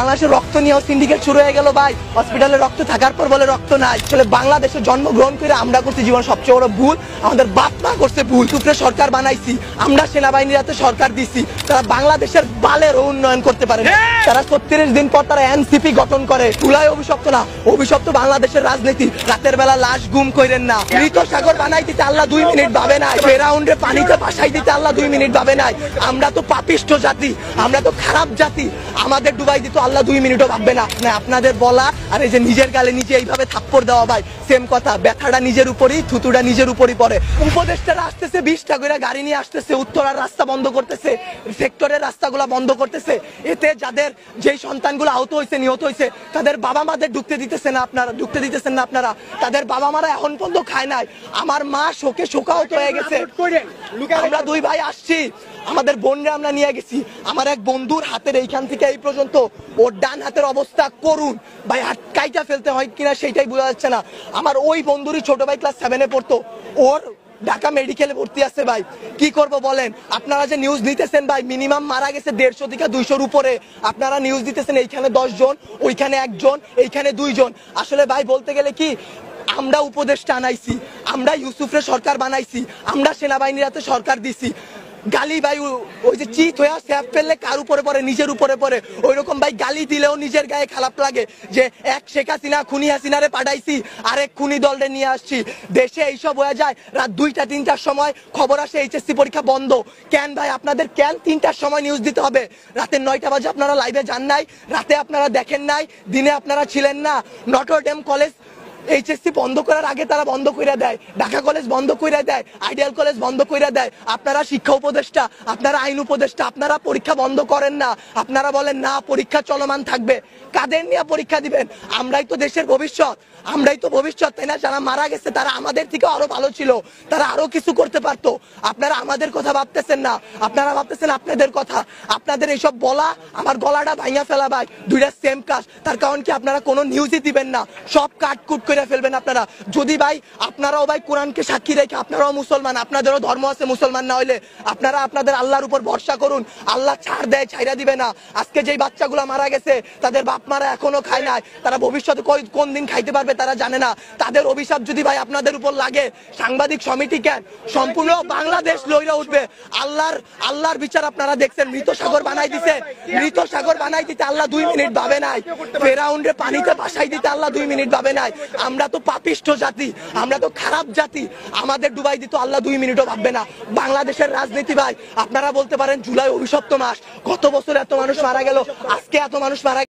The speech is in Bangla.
বাংলাদেশের রক্ত নিয়েও সিন্ডিকেট শুরু হয়ে গেল ভাই। হসপিটালে রক্ত থাকার পর বলে রক্ত নাই। আসলে বাংলাদেশে জন্মগ্রহণ করে আমরা করছি জীবন সবচেয়ে বড় ভুল, আমাদের বাপ মা করছে ভুল। টুকরে সরকার বানাইছি আমরা, সেনাবাহিনীর হাতে সরকার দিছি, তারা বাংলাদেশের বালের উন্নয়ন করতে পারে না। তারা 36 দিন পর তারা এনসিপি গঠন করে। তুলাই অভিশপ্ত না, অভিশপ্ত বাংলাদেশের রাজনীতি। রাতের বেলা লাশ গুম করেন না। মৃত সাগর বানাই দিতে আল্লাহ 2 মিনিট ভাবে নাই। ফেরাউন্ডে পানিতে ভাসাই দিতে আল্লাহ 2 মিনিট ভাবে নাই। আমরা তো পাপিষ্ঠ জাতি, আমরা তো খারাপ জাতি, আমাদের ডুবাই দিত আল্লাহ 2 মিনিটও ভাববে না। আপনাদের বলা আর এই যে নিজের গালে নিজে এইভাবে থাপ্পড় দেওয়া ভাই সেম কথা। ব্যথাটা নিজের উপরই, থুতুটা নিজের উপরই পড়ে। উপদেষ্টারা আসতেছে 20টা করে গাড়ি নিয়ে আসতেছে, উত্তরার রাস্তা বন্ধ করতেছে, সেক্টরের রাস্তাগুলো বন্ধ করতেছে। এতে যাদের যেই সন্তানগুলো আহত হয়েছে, নিহত হয়েছে, তাদের বাবা মাদের ঢুকতে দিতেছেন না আপনারা। তাদের বাবা মারা এখন পর্যন্ত খায় নাই। আমার মা শোকে শোকাহত হয়ে গেছে। আমরা 2 ভাই আসছি, আমাদের বোনরা আমরা নিয়ে গেছি। আমার এক বন্ধুর হাতের এইখান থেকে এই পর্যন্ত ওর ডান হাতের অবস্থা করুন ভাই, হাত কাইটা ফেলতে হয় কিনা সেইটাই বোঝা যাচ্ছে না। আমার ওই বন্ধুরই ছোট ভাই ক্লাস 7-এ পড়তো, ওর ঢাকা মেডিকেলে ভর্তি আছে ভাই। কি করব বলেন? আপনারা যে নিউজ নিতেছেন ভাই, মিনিমাম মারা গেছে 150 থেকে 200-র উপরে। আপনারা নিউজ দিতেছেন এইখানে 10 জন, ওইখানে 1 জন, এইখানে 2 জন। আসলে ভাই বলতে গেলে কি, আমরা উপদেষ্টা আনাইছি, আমরা ইউসুফরে সরকার বানাইছি, আমরা সেনাবাহিনীর হাতে সরকার দিছি। গালি ভাই ওই যে চিত হয়ে স্যাপ ফেললে কার উপরে পড়ে? নিজের উপরে পড়ে। ওই রকম ভাই গালি দিলেও নিজের গায়ে খারাপ লাগে যে এক শেখ হাসিনা খুনি হাসিনারে পাঠাইছি, আরেক খুনি দলরে নিয়ে আসছি। দেশে এইসব হয়ে যায়, রাত 2টা-3টার সময় খবর আসে এইচএসসি পরীক্ষা বন্ধ। কেন ভাই আপনাদের কেন 3টার সময় নিউজ দিতে হবে? রাতে 9টা বাজে আপনারা লাইভে যান নাই, রাতে আপনারা দেখেন নাই, দিনে আপনারা ছিলেন না। নটর ডেম কলেজ এইচএসসি বন্ধ করার আগে তারা বন্ধ করে দেয়, ঢাকা কলেজ বন্ধ করে দেয়, আইডিয়াল কলেজ বন্ধ করে দেয়। আপনারা শিক্ষা উপদেষ্টা, আপনারা আইন উপদেষ্টা, আপনারা পরীক্ষা বন্ধ করেন না। আপনারা বলেন না পরীক্ষা চলমান থাকবে। কাদের নিয়ে পরীক্ষা দিবেন? আমরাই তো দেশের ভবিষ্যৎ, আমরাই তো ভবিষ্যৎ, তাই না? যারা মারা গেছে তারা আমাদের থেকে আরো ভালো ছিল, তারা আরো কিছু করতে পারতো। আপনারা আমাদের কথা ভাবতেছেন না, আপনারা ভাবতেছেন আপনাদের কথা। আপনাদের এইসব বলা আমার গলাটা ভাঙা ফেলা ভাই, 2টা সেম কাজ। তার কারণ কি, আপনারা কোনো নিউজই দিবেন না, সব কাটকুট করে ফেলবেন আপনারা। যদি ভাই আপনারাও ভাই কোরআনকে সাক্ষী রেখে, আপনারাও মুসলমান, আপনাদেরও ধর্ম আছে, মুসলমান না হইলে আপনারা আপনাদের আল্লাহর উপর ভরসা করুন। আল্লাহ ছাড় দেয়, ছাইরা দিবে না। আজকে যেই বাচ্চাগুলো মারা গেছে তাদের বাপ মারা এখনো খায় নাই, তারা ভবিষ্যতে কোন দিন খাইতে পারবে তারা জানে না। তাদের অভিশাপ যদি ভাই আপনাদের উপর লাগে, সাংবাদিক সমিতি কেন, সম্পূর্ণ বাংলাদেশ লইরা উঠবে। আল্লাহর বিচার আপনারা দেখছেন। মৃত সাগর বানাই দিতে আল্লাহ 2 মিনিট ভাবে নাই। ফেরাউন্ডে পানিতে ভাসাই দিতে আল্লাহ 2 মিনিট ভাবে নাই। আমরা তো পাপিষ্ঠ জাতি, আমরা তো খারাপ জাতি, আমাদের ডুবাই দিত আল্লাহ 2 মিনিটও ভাববে না। বাংলাদেশের রাজনীতি ভাই, আপনারা বলতে পারেন জুলাই অভিশপ্ত মাস, গত বছর এত মানুষ মারা গেল, আজকে এত মানুষ মারা